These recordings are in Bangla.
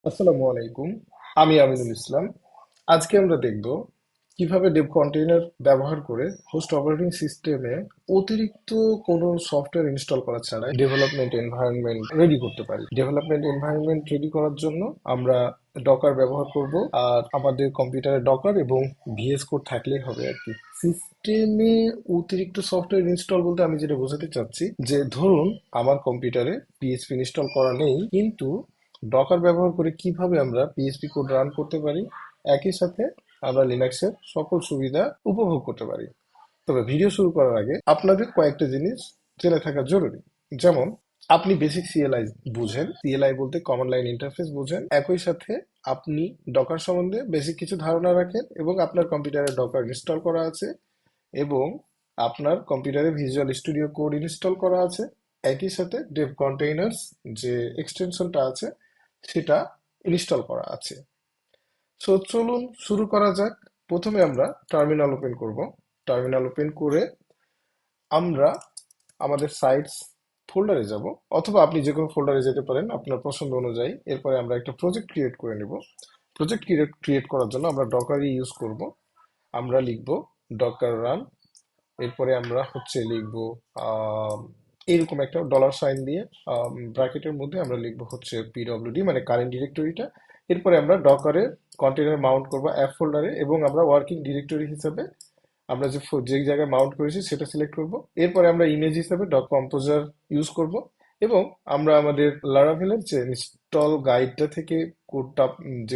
আসসালামু আলাইকুম। আমি আমিনুল ইসলাম। আজকে আমরা দেখব কিভাবে ডেভ কন্টেইনার ব্যবহার করে হোস্ট অপারেটিং সিস্টেমে অতিরিক্ত কোনো সফটওয়্যার ইনস্টল করা ছাড়াই ডেভেলপমেন্ট এনভায়রনমেন্ট রেডি করতে পারি। ডেভেলপমেন্ট এনভায়রনমেন্ট রেডি করার জন্য আমরা ডকার ব্যবহার করব, আর আমাদের কম্পিউটারে ডকার এবং ভিএস কোড থাকলেই হবে আর কি। সিস্টেমে অতিরিক্ত সফটওয়্যার ইনস্টল বলতে আমি যেটা বোঝাতে চাচ্ছি যে ধরুন আমার কম্পিউটারে পিএইচপি ইনস্টল করা নেই, কিন্তু ডকার ব্যবহার করে কিভাবে আমরা পিএইচপি কোড রান করতে পারি, একই সাথে আমরা লিনাক্সের সকল সুবিধা উপভোগ করতে পারি। তবে ভিডিও শুরু করার আগে আপনাদের কয়েকটা জিনিস জেনে থাকা জরুরি। যেমন, আপনি বেসিক সিএলআই বুঝেন, সিএলআই বলতে কমান্ড লাইন ইন্টারফেস বুঝেন, একই সাথে আপনি ডকার সম্বন্ধে বেসিক কিছু ধারণা রাখেন এবং আপনার কম্পিউটারে ডকার ইনস্টল করা আছে এবং আপনার কম্পিউটারে ভিজুয়াল স্টুডিও কোড ইনস্টল করা আছে। একই সাথে ডেভ কন্টেইনার্স যে এক্সটেনশনটা আছে সেটা ইনস্টল করা আছে। সো চলুন শুরু করা যাক। প্রথমে আমরা টার্মিনাল ওপেন করব। টার্মিনাল ওপেন করে আমরা আমাদের সাইটস ফোল্ডারে যাব, অথবা আপনি যে কোনো ফোল্ডারে যেতে পারেন আপনার পছন্দ অনুযায়ী। এরপরে আমরা একটা প্রজেক্ট ক্রিয়েট করে নেব। প্রজেক্ট ক্রিয়েট করার জন্য আমরা ডকারই ইউজ করব। আমরা লিখব ডকার রান। এরপরে আমরা লিখব আহ, এইরকম একটা ডলার সাইন দিয়ে ব্র্যাকেটের মধ্যে আমরা লিখব পিডব্লিউডি, মানে কারেন্ট ডিরেক্টরিটা। এরপরে আমরা ডকারের কন্টেনার মাউন্ট করব অ্যাপ ফোল্ডারে, এবং আমরা ওয়ার্কিং ডিরেক্টরি হিসাবে আমরা যে জায়গায় মাউন্ট করেছি সেটা সিলেক্ট করব। এরপরে আমরা ইমেজ হিসাবে ডক কম্পোজার ইউজ করব, এবং আমরা আমাদের লারাভেলের যে ইনস্টল গাইডটা থেকে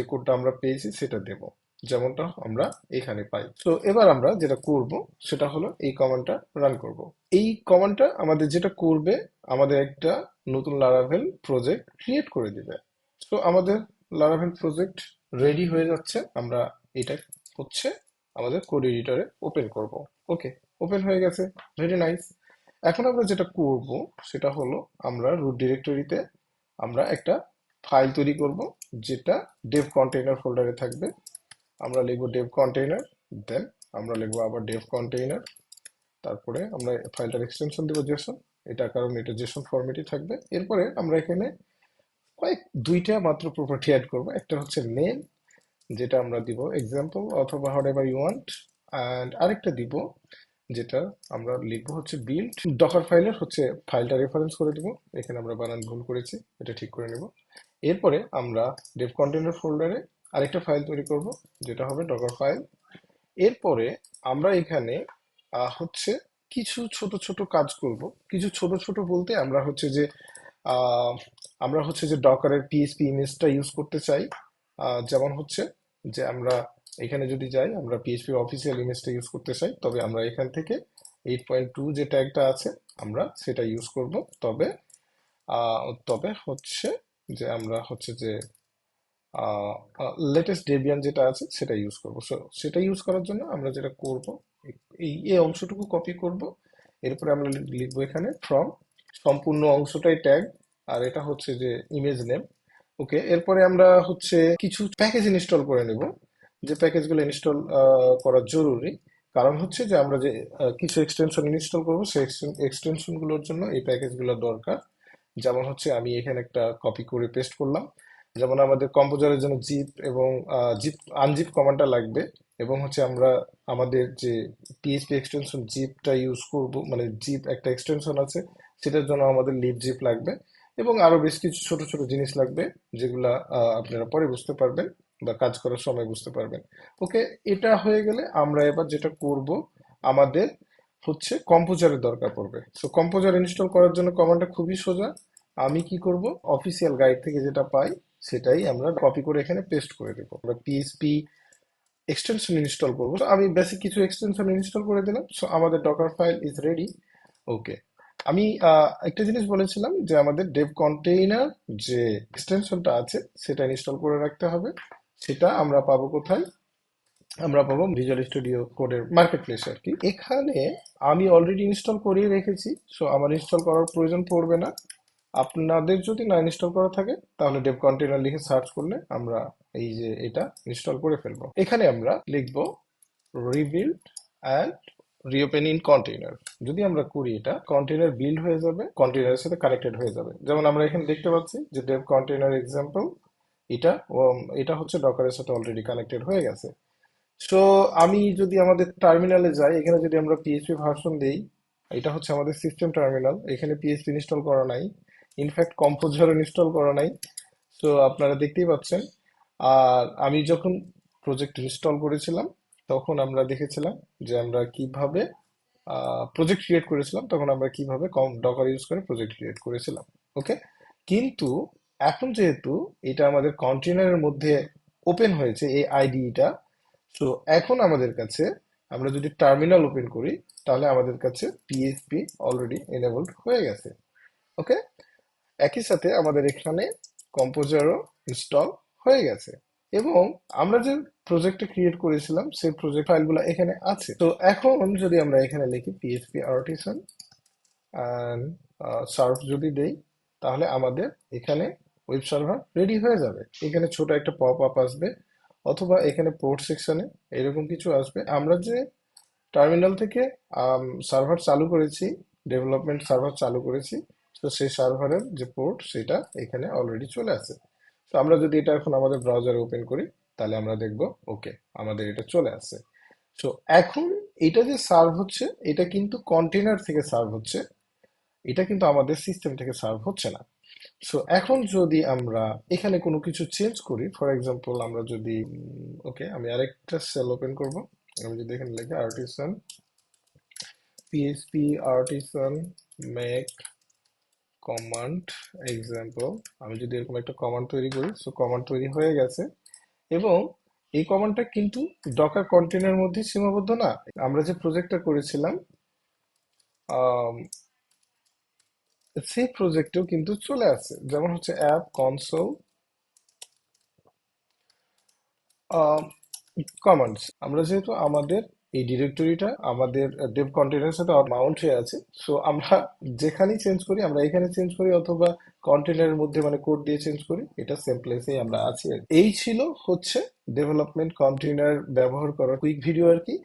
কোডটা আমরা পেয়েছি সেটা দেব, যেমনটা আমরা এখানে পাই। তো এবার আমরা যেটা করব সেটা হলো এই কমান্ডটা রান করব। এই কমান্ডটা আমাদের যেটা করবে, আমাদের একটা নতুন লারাভেল প্রজেক্ট ক্রিয়েট করে দিবে। তো আমাদের লারাভেল প্রজেক্ট রেডি হয়ে যাচ্ছে। আমরা এটা হচ্ছে আমাদের কোড এডিটরে ওপেন করব। ওকে, ওপেন হয়ে গেছে, ভেরি নাইস। এখন আমরা যেটা করব সেটা হলো আমরা রুট ডিরেক্টরিতে আমরা একটা ফাইল তৈরি করব, যেটা ডেভ কন্টেইনার ফোল্ডারে থাকবে। আমরা লিখব ডেভ কন্টেইনার, দেন আমরা লিখবো আবার ডেভ কন্টেইনার, তারপরে আমরা ফাইলটার এক্সটেনশন দেবো জেসন। এটা কারণ এটা জেসন ফরম্যাটই থাকবে। এরপরে আমরা এখানে দুইটা মাত্র প্রপার্টি অ্যাড করব। একটা হচ্ছে নেম, যেটা আমরা দিব এক্সাম্পল অথবা whatever you want, and আরেকটা দিব যেটা আমরা লিখবো বিল্ড। ডকার ফাইলের ফাইলটা রেফারেন্স করে দিব। এখানে আমরা বানান ভুল করেছি, এটা ঠিক করে নেব। এরপরে আমরা ডেভ কন্টেনার ফোল্ডারে আরেকটা ফাইল তৈরি করব, যেটা হবে ডকার ফাইল। এরপরে আমরা এখানে আহ, হচ্ছে কিছু ছোট ছোট কাজ করব। কিছু ছোট ছোট বলতে আমরা আহ, যে ডকারের পিএইচপি ইমেজটা ইউজ করতে চাই। যেমন যে আমরা এখানে যদি যাই, আমরা পিএইচপি অফিসিয়াল ইমেজটা ইউজ করতে চাই, তবে আমরা এখান থেকে 8.2 যে ট্যাগটা আছে আমরা সেটা ইউজ করব। তবে আহ, তবে যে আমরা যে লেটেস্ট ডেবিয়ান যেটা আছে সেটা ইউজ করব। সো সেটা ইউজ করার জন্য আমরা যেটা করব, এই অংশটুকু কপি করব। এরপরে আমরা লিখবো এখানে ফ্রম, সম্পূর্ণ অংশটাই ট্যাগ, আর এটা যে ইমেজ নেম। ওকে, এরপরে আমরা কিছু প্যাকেজ ইনস্টল করে নেব, যে প্যাকেজগুলো ইনস্টল করা জরুরি। কারণ যে আমরা যে কিছু এক্সটেনশন ইনস্টল করব, সেই এক্সটেনশন গুলোর জন্য এই প্যাকেজগুলো দরকার। যেমন আমি এখানে একটা কপি করে পেস্ট করলাম। যেমন আমাদের কম্পোজারের জন্য জিপ এবং জিপ আনজিপ কমান্ডটা লাগবে, এবং আমরা আমাদের যে পিএইচপি এক্সটেনশন জিপটা ইউজ করব, মানে জিপ একটা এক্সটেনশন আছে, সেটার জন্য আমাদের লিভ জিপ লাগবে, এবং আরো বেশ কিছু ছোট ছোট জিনিস লাগবে, যেগুলা আপনারা পরে বুঝতে পারবেন বা কাজ করার সময় বুঝতে পারবেন। ওকে, এটা হয়ে গেলে আমরা এবার যেটা করব, আমাদের কম্পোজারের দরকার পড়বে। সো কম্পোজার ইনস্টল করার জন্য কমান্ডটা খুবই সোজা। আমি কি করব, অফিসিয়াল গাইড থেকে যেটা পাই সেটাই আমরা কপি করে এখানে পেস্ট করে দেবো। আমরা পিএইচপি এক্সটেনশন ইনস্টল করবো। তো আমি বেসিক কিছু এক্সটেনশন ইনস্টল করে দিলাম। সো আমাদের ডকার ফাইল ইজ রেডি। ওকে, আমি একটা জিনিস বলেছিলাম যে আমাদের ডেভ কন্টেইনার যে এক্সটেনশনটা আছে সেটা ইনস্টল করে রাখতে হবে। সেটা আমরা পাবো কোথায়? আমরা পাবো ভিজুয়াল স্টুডিও কোডের মার্কেট প্লেস আর কি। এখানে আমি অলরেডি ইনস্টল করিয়ে রেখেছি, সো আমার ইনস্টল করার প্রয়োজন পড়বে না। আপনাদের যদি না ইনস্টল করা থাকে তাহলে ডেভ কন্টেইনার লিখে সার্চ করলে আমরা এই যে এটা ইনস্টল করে ফেলবো। এখানে আমরা লিখবো rebuild and reopen in container. যদি আমরা করি, এটা কন্টেইনার বিল্ড হয়ে যাবে, কন্টেইনারের সাথে কানেক্টেড হয়ে যাবে। যেমন আমরা এখানে দেখতে পাচ্ছি যে ডেভ কন্টেইনার এক্সাম্পল, এটা এটা হচ্ছে ডকারের সাথে অলরেডি কানেক্টেড হয়ে গেছে। সো আমি যদি আমাদের টার্মিনালে যাই, এখানে যদি আমরা পিএইচপি ভার্সন দেই, এটা হচ্ছে আমাদের সিস্টেম টার্মিনাল, এখানে পিএইচপি ইনস্টল করা নাই, ইনফ্যাক্ট কম্পোজার ইনস্টল করা নাই। সো আপনারা দেখতেই পাচ্ছেন। আর আমি যখন প্রজেক্ট ইনস্টল করেছিলাম তখন আমরা দেখেছিলাম যে আমরা কিভাবে প্রজেক্ট ক্রিয়েট করেছিলাম, তখন আমরা কিভাবে ডকার ইউজ করে প্রজেক্ট ক্রিয়েট করেছিলাম। ওকে, কিন্তু এখন যেহেতু এটা আমাদের কন্টেনারের মধ্যে ওপেন হয়েছে এই আইডিটা, তো এখন আমাদের কাছে, আমরা যদি টার্মিনাল ওপেন করি, তাহলে আমাদের কাছে পিএইচপি অলরেডি এনেবলড হয়ে গেছে। ওকে, একই সাথে আমাদের এখানে কম্পোজারও ইনস্টল হয়ে গেছে, এবং আমরা যে প্রজেক্টটা ক্রিয়েট করেছিলাম সেই প্রজেক্ট ফাইলগুলো এখানে আছে। তো এখন যদি আমরা এখানে লিখি পিএইচপি আর্টিসান অ্যান্ড সার্ভ যদি দেই, তাহলে আমাদের এখানে ওয়েব সার্ভার রেডি হয়ে যাবে। এখানে ছোট একটা পপ আপ আসবে, অথবা এখানে পোর্ট সেকশনে এরকম কিছু আসবে। আমরা যে টার্মিনাল থেকে সার্ভার চালু করেছি, ডেভেলপমেন্ট সার্ভার চালু করেছি, তো সেই সার্ভারের যে পোর্ট সেটা এখানে অলরেডি চলে আসে। তো আমরা যদি এটা এখন আমাদের ব্রাউজারে ওপেন করি, তাহলে আমরা দেখব ওকে, আমাদের এটা চলে আসছে। তো এখন এটা যে সার্ভ হচ্ছে, এটা কিন্তু কন্টেনার থেকে সার্ভ হচ্ছে, এটা কিন্তু আমাদের সিস্টেম থেকে সার্ভ হচ্ছে না। সো এখন যদি আমরা এখানে কোনো কিছু চেঞ্জ করি, ফর এক্সাম্পল আমরা যদি ওকে, আমি আরেকটা সেল ওপেন করব। আমি যদি এখানে লিখি artisan PHP artisan make command example, আমি যদি এরকম একটা কমান্ড তৈরি করি, সো কমান্ড তৈরি হয়ে গেছে। এবং এই কমান্ডটা কিন্তু ডকার কন্টেনারের মধ্যে সীমাবদ্ধ না, আমরা যে প্রজেক্টটা করেছিলাম আম, সেই প্রজেক্টেও কিন্তু চলে আসে, যেমন হচ্ছে অ্যাপ কনসোল কমান্ডস। আমরা যেহেতু আমাদের এই ডিরেক্টরিটা আমাদের ডেভ কন্টেনারের সাথে মাউন্ট হয়ে আছে, সো আমরা যেখানেই চেঞ্জ করি, আমরা এখানে চেঞ্জ করি অথবা কন্টেনারের মধ্যে মানে কোড দিয়ে চেঞ্জ করি, এটা সেম প্লেসেই আমরা আছি আর কি। এই ছিল হচ্ছে ডেভেলপমেন্ট কন্টেনার ব্যবহার করার কুইক ভিডিও আর কি।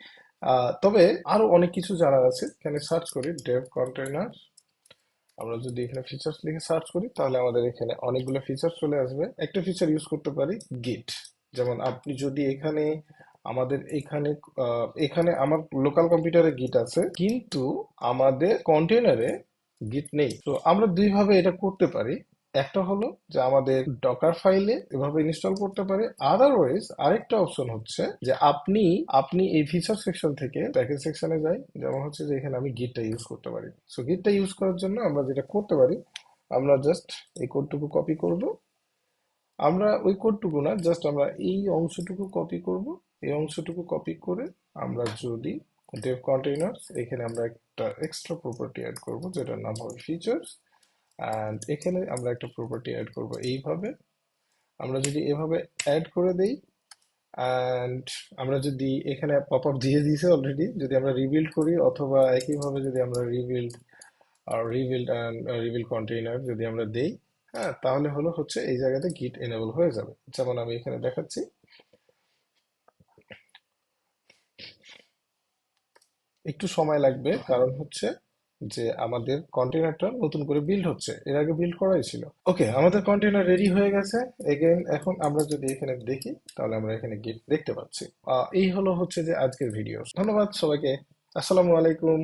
তবে আরো অনেক কিছু জানার আছে, এখানে সার্চ করি ডেভ কন্টেনার, আমরা যদি এখানে ফিচার্স লিখে সার্চ করি, তাহলে আমাদের এখানে অনেকগুলো ফিচার চলে আসবে। একটা ফিচার ইউজ করতে পারি গিট, যেমন আপনি যদি এখানে আমাদের এখানে এখানে আমার লোকাল কম্পিউটারে গিট আছে, কিন্তু আমাদের কন্টেনারে গিট নেই। তো আমরা দুইভাবে এটা করতে পারি। একটা হলো যে আমাদের ডকার ফাইলে এভাবে ইনস্টল করতে পারে, আদারওয়াইজ আরেকটা অপশন হচ্ছে যে আপনি আপনি এই ফিচার সেকশন থেকে প্যাকেজ সেকশনে যাই, যেমন হচ্ছে যে এখানে আমি গিটটা ইউজ করতে পারি। সো গিটটা ইউজ করার জন্য আমরা যেটা করতে পারি, আমরা জাস্ট এই কোডটুকু কপি করব। আমরা ওই কোডটুকু না, জাস্ট আমরা এই অংশটুকু কপি করব। এই অংশটুকু কপি করে আমরা যদি ডেভ কন্টেইনার্স, এখানে আমরা একটা এক্সট্রা প্রপার্টি অ্যাড করব যেটার নাম হবে ফিচার্স, অ্যান্ড এখানে আমরা একটা প্রপার্টি অ্যাড করব এইভাবে। আমরা যদি এভাবে অ্যাড করে দেই, অ্যান্ড আমরা যদি এখানে পপ আপ দিয়ে দিয়েছে অলরেডি, যদি আমরা রিবিল্ড করি অথবা একইভাবে যদি আমরা রিবিল্ড কন্টেইনার যদি আমরা দেই, হ্যাঁ, তাহলে হচ্ছে এই জায়গাতে গিট এনেবল হয়ে যাবে, যেমন আমি এখানে দেখাচ্ছি। একটু সময় লাগবে, কারণ হচ্ছে যে আমাদের কন্টেনারটা নতুন করে বিল্ড হচ্ছে, এর আগে বিল্ড করাই ছিল। ওকে, আমাদের কন্টেনার রেডি হয়ে গেছে। এগেইন এখন আমরা যদি এখানে দেখি, তাহলে আমরা এখানে গিট দেখতে পাচ্ছি। এই হচ্ছে যে আজকের ভিডিও। ধন্যবাদ সবাইকে। আসসালামু আলাইকুম।